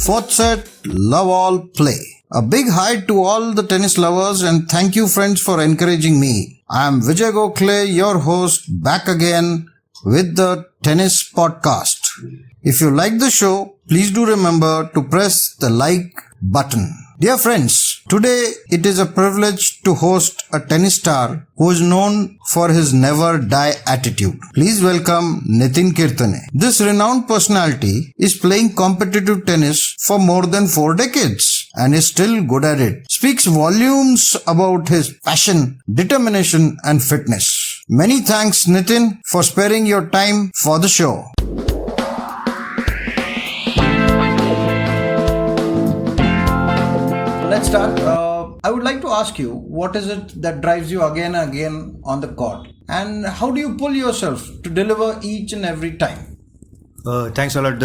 Fourth set, love all, play. A big hi to all the tennis lovers and thank you friends for encouraging me. I am Vijay Gokhale, your host, back again with the tennis podcast. If you like the show, please do remember to press the like button. Dear friends, today it is a privilege to host a tennis star who is known for his never die attitude. Please welcome Nitten Kirtane. This renowned personality is playing competitive tennis for more than 4 decades and is still good at it. Speaks volumes about his passion, determination and fitness. Many thanks Nitten for sparing your time for the show. Let's start. I would like to ask you, what is it that drives you again and again on the court? And how do you pull yourself to deliver each and every time? Thanks a lot.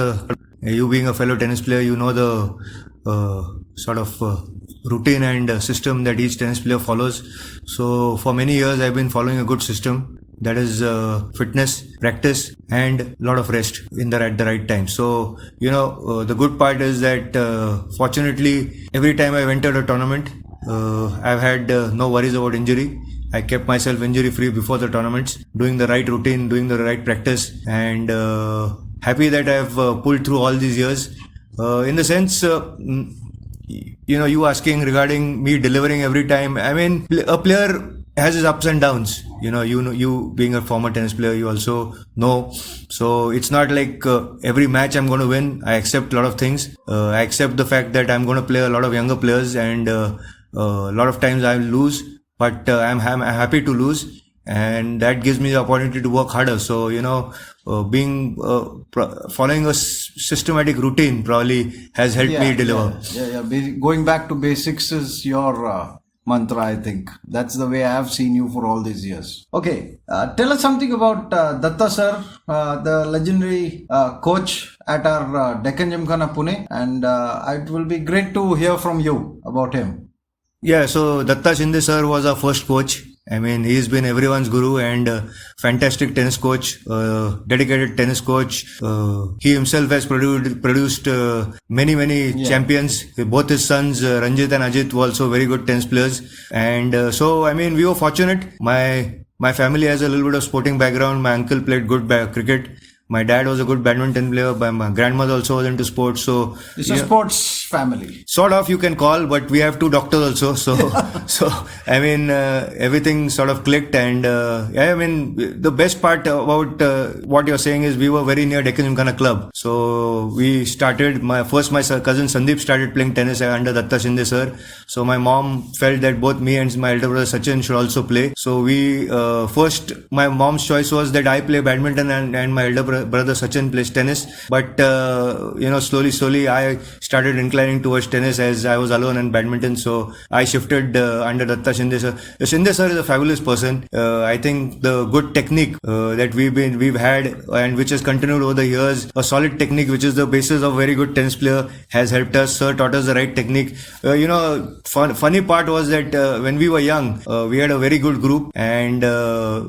You being a fellow tennis player, you know the routine and system that each tennis player follows. So for many years, I've been following a good system. That is fitness, practice and a lot of rest at the right time. So, the good part is that fortunately, every time I've entered a tournament, I've had no worries about injury. I kept myself injury free before the tournaments, doing the right routine, doing the right practice and happy that I've pulled through all these years. In the sense, you asking regarding me delivering every time. I mean, a player has his ups and downs. You being a former tennis player, you also know. So it's not like every match I'm going to win. I accept a lot of things. I accept the fact that I'm going to play a lot of younger players and a lot of times I'll lose. But I'm happy to lose. And that gives me the opportunity to work harder. So, following a systematic routine probably has helped me deliver. Going back to basics is your mantra, I think. That's the way I have seen you for all these years. Okay, tell us something about Datta sir, the legendary coach at our Deccan Gymkhana Pune, and it will be great to hear from you about him. Yeah, so Datta Shinde sir was our first coach. I mean, he's been everyone's guru and fantastic tennis coach, dedicated tennis coach. He himself has produced many champions. Both his sons, Ranjit and Ajit, were also very good tennis players. And so, I mean, we were fortunate. My family has a little bit of sporting background. My uncle played good cricket. My dad was a good badminton player. My grandmother also was into sports. So it's a sports family. Sort of, you can call, but we have 2 doctors also. So I mean, everything sort of clicked. And I mean, the best part about what you're saying is we were very near Deccan Gymkhana Club. So we started, my cousin Sandeep started playing tennis under Datta Shinde sir. So my mom felt that both me and my elder brother Sachin should also play. So we first, my mom's choice was that I play badminton and my elder brother Sachin plays tennis. But slowly I started inclining towards tennis as I was alone in badminton. So I shifted under Datta Shinde sir. Shinde sir is a fabulous person. I think the good technique that we've had and which has continued over the years, a solid technique which is the basis of very good tennis player, has helped us. Sir taught us the right technique. Funny part was that when we were young, we had a very good group and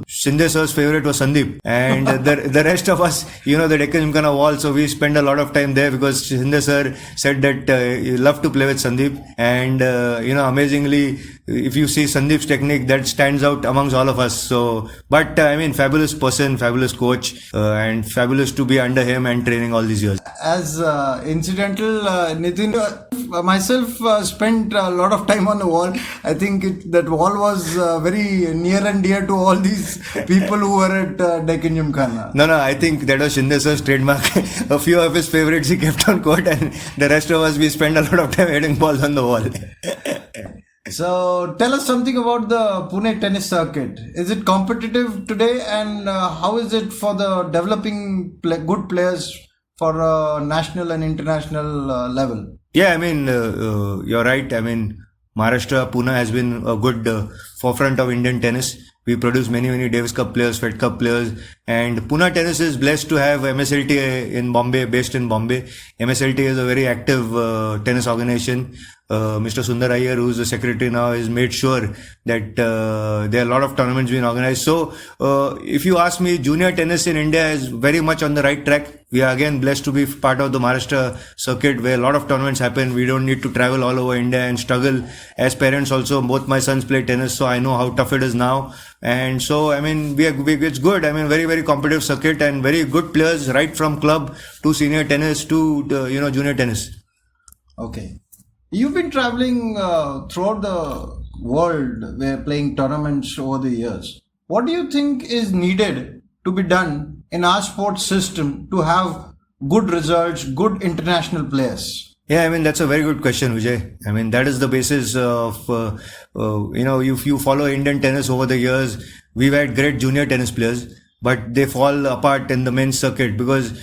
Shinde sir's favorite was Sandeep and the rest of us, the Deccan Gymkhana wall. So we spent a lot of time there because Shinde sir said that he loved to play with Sandeep. And, amazingly, if you see Sandeep's technique, that stands out amongst all of us. So, but I mean, fabulous person, fabulous coach, and fabulous to be under him and training all these years. As incidental, Nitten, myself spent a lot of time on the wall. I think that wall was very near and dear to all these people who were at Deccan Gymkhana. No, I think that was Shinde sir's trademark. A few of his favorites he kept on court and the rest of us, we spent a lot of time hitting balls on the wall. So tell us something about the Pune tennis circuit. Is it competitive today and how is it for the developing good players for national and international level? Yeah, I mean, you're right. I mean, Maharashtra, Pune has been a good forefront of Indian tennis. We produce many Davis Cup players, Fed Cup players, and Pune Tennis is blessed to have MSLT in Bombay, based in Bombay. MSLT is a very active tennis organization. Mr. Sundar Iyer, who's the secretary now, has made sure that there are a lot of tournaments being organized. So, if you ask me, junior tennis in India is very much on the right track. We are again blessed to be part of the Maharashtra circuit where a lot of tournaments happen. We don't need to travel all over India and struggle. As parents also, both my sons play tennis, so I know how tough it is now. And so, I mean, it's good. I mean, very, very competitive circuit and very good players right from club to senior tennis to, junior tennis. Okay. You've been traveling throughout the world, where playing tournaments over the years. What do you think is needed to be done in our sports system to have good results, good international players? Yeah, I mean, that's a very good question, Vijay. I mean, that is the basis of, if you follow Indian tennis over the years, we've had great junior tennis players, but they fall apart in the men's circuit because,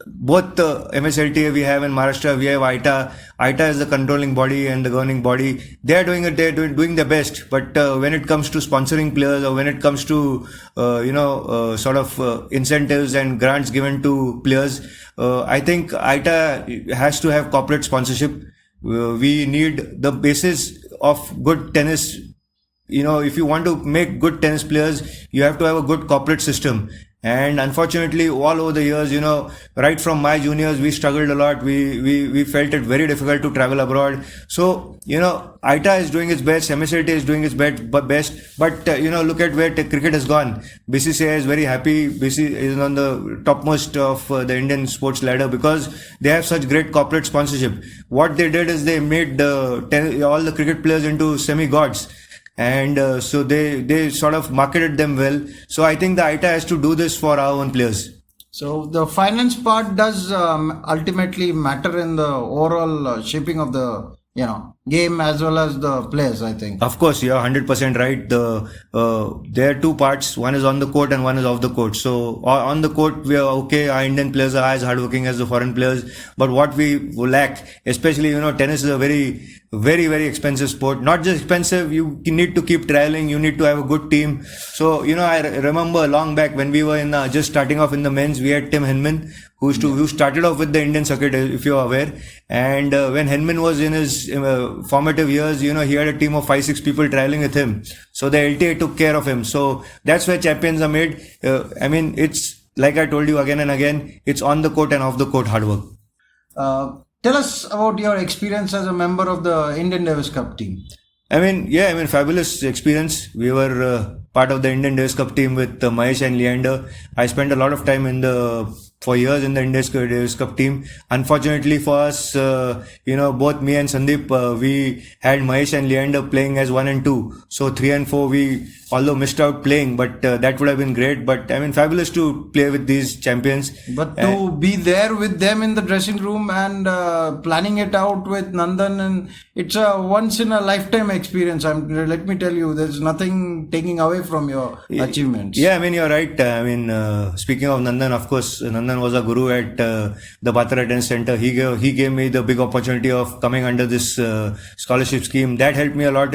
both the MSLTA we have in Maharashtra, we have ITA. ITA is the controlling body and the governing body. They are doing it. They're doing their best. But when it comes to sponsoring players, or when it comes to incentives and grants given to players, I think ITA has to have corporate sponsorship. We need the basis of good tennis. If you want to make good tennis players, you have to have a good corporate system. And unfortunately, all over the years, right from my juniors, we struggled a lot. We felt it very difficult to travel abroad. So, ITA is doing its best, MSLT is doing its best, but look at where cricket has gone. BCCI is very happy. BCCI is on the topmost of the Indian sports ladder because they have such great corporate sponsorship. What they did is they made all the cricket players into semi-gods. And so they sort of marketed them well. So I think the ITA has to do this for our own players. So the finance part does ultimately matter in the overall shaping of the game as well as the players, I think. Of course, you're 100% right. There are two parts. One is on the court and one is off the court. So on the court, we are okay. Our Indian players are as hardworking as the foreign players. But what we lack, especially, tennis is a very, very, very expensive sport. Not just expensive, you need to keep trialing. You need to have a good team. So, I remember long back when we were just starting off in the men's, we had Tim Henman, who started off with the Indian circuit, if you're aware. And when Henman was in his formative years, he had a team of 5-6 people trialing with him. So the LTA took care of him. So that's where champions are made. It's like I told you again and again, it's on the court and off the court hard work. Tell us about your experience as a member of the Indian Davis Cup team. Fabulous experience. We were part of the Indian Davis Cup team with Mahesh and Leander. I spent a lot of time for years in the Indian Davis Cup team. Unfortunately for us, both me and Sandeep, we had Mahesh and Leander playing as 1 and 2. So 3 and 4, we although missed out playing, but that would have been great. But fabulous to play with these champions. But to be there with them in the dressing room and planning it out with Nandan, and it's a once in a lifetime experience. Let me tell you, there's nothing taking away from your achievements. Yeah, you're right. Speaking of Nandan, of course, Nandan was a guru at the Batra Tennis Center. He gave me the big opportunity of coming under this scholarship scheme. That helped me a lot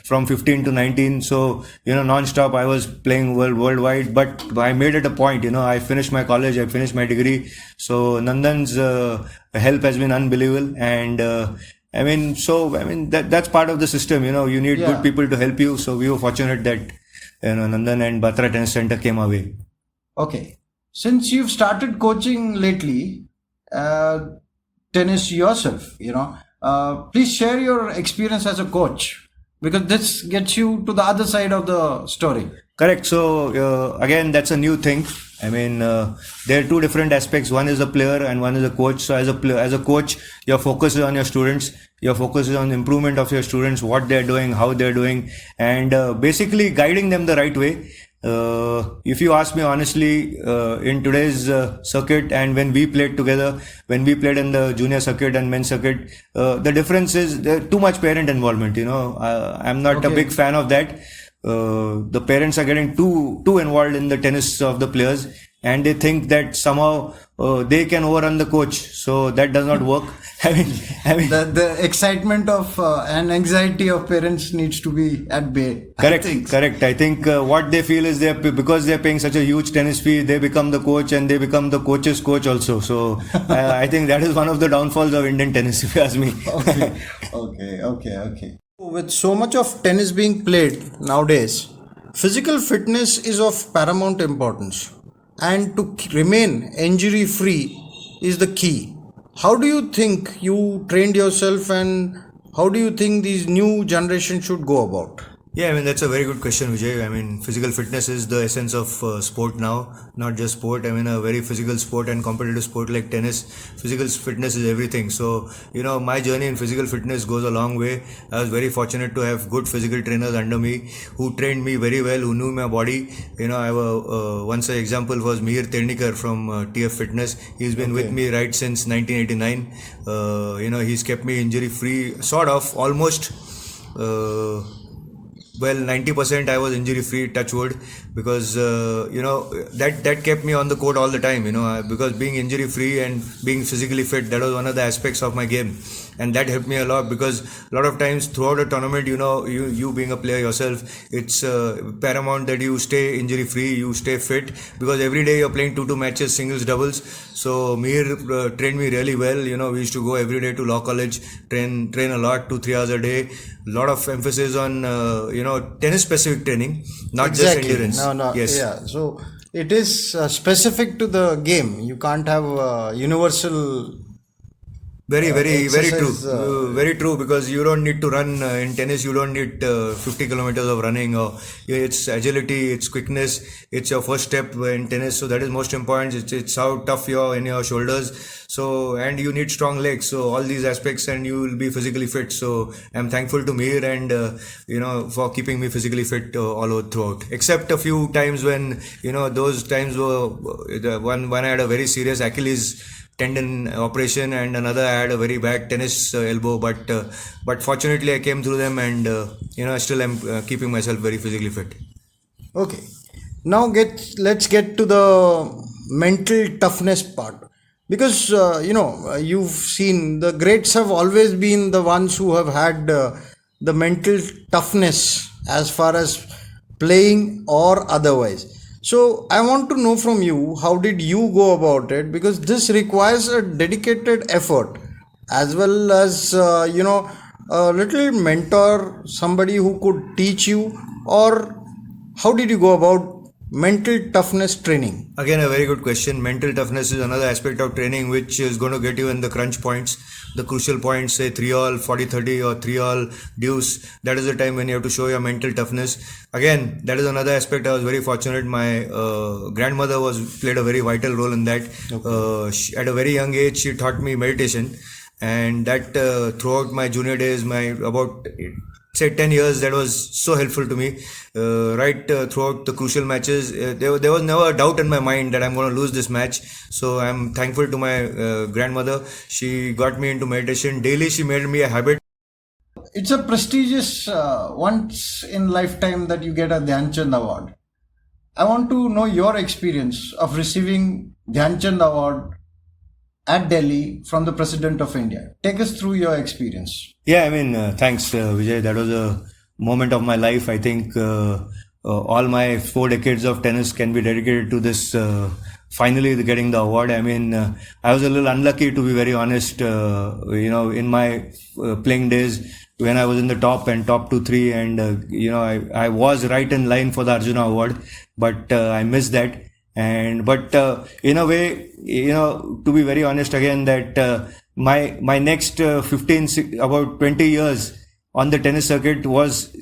from 15 to 19. So, non-stop I was playing worldwide, but I made it a point, I finished my college, I finished my degree. So Nandan's help has been unbelievable. And that's part of the system, you need good people to help you. So we were fortunate that, Nandan and Batra Tennis Center came our way. Okay. Since you've started coaching lately, tennis yourself, please share your experience as a coach, because this gets you to the other side of the story. Correct. So again, that's a new thing. There are two different aspects. One is a player and one is a coach. So as a coach, your focus is on your students. Your focus is on improvement of your students, what they're doing, how they're doing, and basically guiding them the right way. If you ask me honestly, in today's circuit and when we played together, when we played in the junior circuit and men's circuit, the difference is too much parent involvement. I'm not a big fan of that. The parents are getting too involved in the tennis of the players. and they think that somehow they can overrun the coach. So that does not work. I mean, The excitement of and anxiety of parents needs to be at bay. correct, correct. I think what they feel is because they're paying such a huge tennis fee, they become the coach and they become the coach's coach also. So I think that is one of the downfalls of Indian tennis, if you ask me. Okay. With so much of tennis being played nowadays, physical fitness is of paramount importance, and to remain injury free is the key. How do you think you trained yourself, and how do you think these new generation should go about? Yeah, I mean, that's a very good question, Vijay. I mean, physical fitness is the essence of sport now, not just sport. I mean, a very physical sport and competitive sport like tennis, physical fitness is everything. So, my journey in physical fitness goes a long way. I was very fortunate to have good physical trainers under me who trained me very well, who knew my body. I have once an example was Mr Nitten Kirtane from TF Fitness. He's been with me right since 1989. He's kept me injury free, sort of, almost. Well, 90% I was injury free, touch wood, because that kept me on the court all the time, because being injury free and being physically fit, that was one of the aspects of my game, and that helped me a lot, because a lot of times throughout a tournament, you being a player yourself, it's paramount that you stay injury free, you stay fit, because every day you're playing 2 matches, singles, doubles. So Mir trained me really well. We used to go every day to law college, train a lot, 2-3 hours a day. Lot of emphasis on tennis specific training, not just endurance. No. Yes. Yeah. So it is specific to the game. You can't have universal. Very true. exercise, Very true, because you don't need to run in tennis. You don't need 50 kilometers of running. Or it's agility, it's quickness. It's your first step in tennis. So that is most important. It's how tough you're in your shoulders. So, and you need strong legs. So all these aspects, and you will be physically fit. So I'm thankful to Mir and for keeping me physically fit all over throughout. Except a few times when those times were when I had a very serious Achilles tendon operation, and another I had a very bad tennis elbow, but fortunately I came through them, and I still am keeping myself very physically fit. Okay. Now let's get to the mental toughness part, because you've seen the greats have always been the ones who have had the mental toughness as far as playing or otherwise. So I want to know from you, how did you go about it? Because this requires a dedicated effort, as well as a little mentor, somebody who could teach you. Or how did you go about mental toughness training? Again, a very good question. Mental toughness is another aspect of training which is going to get you in the crunch points, the crucial points, say 3-all, 40-30 or 3-all deuce. That is the time when you have to show your mental toughness. Again, that is another aspect. I was very fortunate. My grandmother played a very vital role in that. Okay. At a very young age, she taught me meditation, and that throughout my junior days, about say 10 years, that was so helpful to me. Throughout the crucial matches, there was never a doubt in my mind that I'm going to lose this match. So I'm thankful to my grandmother. She got me into meditation daily. She made me a habit. It's a prestigious once in lifetime that you get a Dhyan Chand Award. I want to know your experience of receiving Dhyan Chand Award at Delhi from the President of India. Take us through your experience. Yeah, I mean, thanks, Vijay. That was a moment of my life. I think all my 4 decades of tennis can be dedicated to this. Finally, getting the award. I mean, I was a little unlucky, to be very honest. In my playing days, when I was in the top 2, 3, and I was right in line for the Arjuna Award, but I missed that. But in a way, to be very honest again, that my next 15, about 20 years on the tennis circuit was,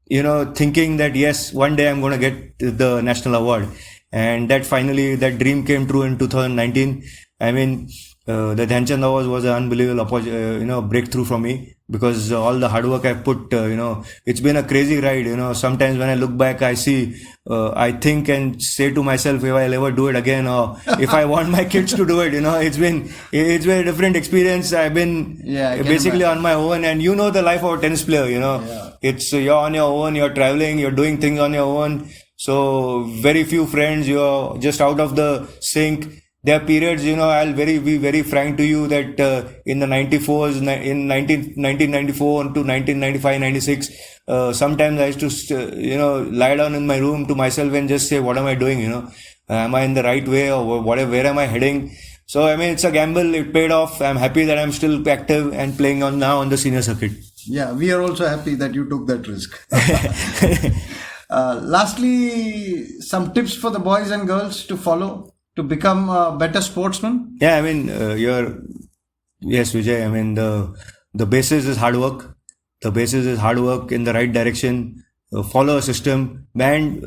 thinking that yes, one day I'm going to get the national award. And that finally, that dream came true in 2019. I mean, the Dhyan Chand Award was an unbelievable, breakthrough for me, because all the hard work I put, it's been a crazy ride. Sometimes when I look back, I see, I think and say to myself, if I'll ever do it again, or if I want my kids to do it, it's been a different experience. I've been basically on my own, and the life of a tennis player, it's you're on your own, you're traveling, you're doing things on your own. So very few friends, you're just out of the sync. There are periods, I'll be very frank to you that in the 94s, in 1994 to 1995, 96, sometimes I used to, lie down in my room to myself and just say, what am I doing, Am I in the right way or where am I heading? So, it's a gamble. It paid off. I'm happy that I'm still active and playing now on the senior circuit. Yeah, we are also happy that you took that risk. Lastly, some tips for the boys and girls to follow to become a better sportsman? Yeah, yes, Vijay. The basis is hard work. The basis is hard work in the right direction. Follow a system, and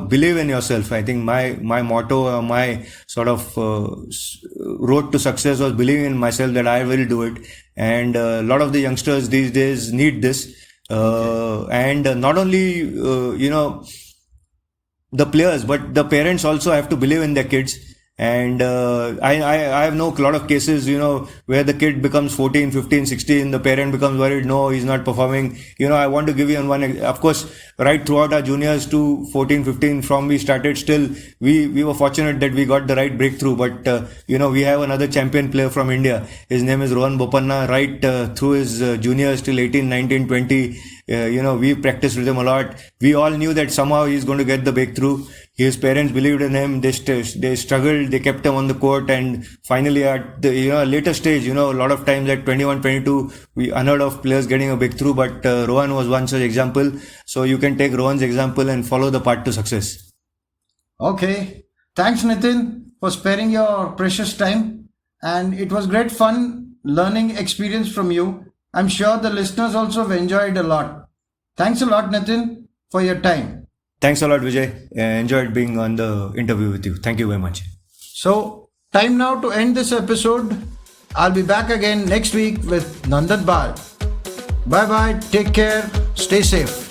believe in yourself. I think my motto, my sort of road to success was believing in myself that I will do it. And a lot of the youngsters these days need this. And not only the players, but the parents also have to believe in their kids. And I have known a lot of cases, where the kid becomes 14, 15, 16, the parent becomes worried, no, he's not performing. I want to give you one, of course, right throughout our juniors to 14, 15, from we started, still, we were fortunate that we got the right breakthrough. But, we have another champion player from India. His name is Rohan Bopanna, right through his juniors till 18, 19, 20. We practiced with him a lot. We all knew that somehow he's going to get the breakthrough. His parents believed in him. They struggled. They kept him on the court, and finally, at the later stage, a lot of times at 21, 22, we unheard of players getting a breakthrough. But Rohan was one such example. So you can take Rohan's example and follow the path to success. Okay, thanks, Nitten, for sparing your precious time, and it was great fun learning experience from you. I'm sure the listeners also have enjoyed a lot. Thanks a lot, Nitten, for your time. Thanks a lot, Vijay. I enjoyed being on the interview with you. Thank you very much. So, time now to end this episode. I'll be back again next week with Nandan Bal. Bye bye, take care, stay safe.